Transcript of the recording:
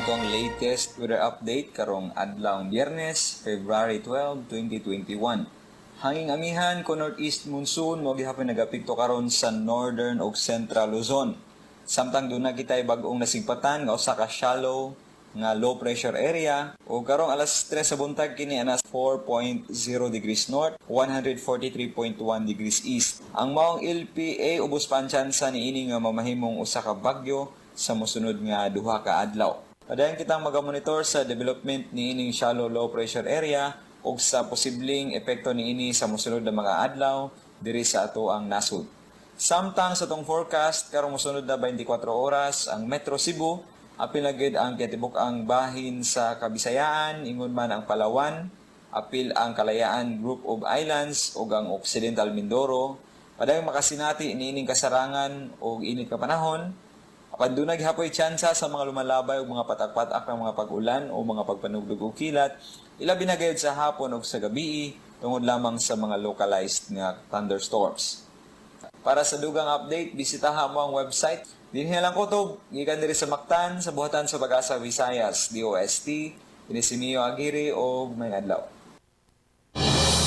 itong latest weather update karong adlaw Biyernes, February 12, 2021. Hanging amihan ko northeast monsoon mo gihapon nagapekto karon sa northern ug central Luzon. Samtang doon na kita'y bag-ong nasigpatan nga usa ka shallow nga low pressure area ug karong alas 3 sa buntag kini ana 4.0 degrees north, 143.1 degrees east. Ang maong LPA ubos pa ang tsansa niini nga mamahimong usa ka bagyo sa mosunod nga duha ka adlaw. Padayon kitang magamonitor sa development niining shallow low pressure area ug sa posibleng epekto niini sa mosunod nga mga adlaw diri sa ato ang nasud. Samtang sa tong forecast karong mosunod na 24 oras ang Metro Cebu apil na gid ang kitibuk-ang bahin sa Kabisayaan, ingon man ang Palawan, apil ang Kalayaan Group of Islands ug ang Occidental Mindoro. Padayong makasinati iniining kasarangan ug init ka panahon. Apan dunay gihapoy tsansa sa mga lumalabay ug mga patak-patak ng mga pag-ulan o mga pagpanugdog og kilat, ilabi na gayud sa hapon ug sa gabii tungod lamang sa mga localized nga thunderstorms. Para sa dugang update, bisitaha mo ang website. Dinhi lang kutob, gikan diri sa Mactan, sa buhatan sa Pag-asa Visayas, DOST, ini si Mio Aguirre o may adlaw.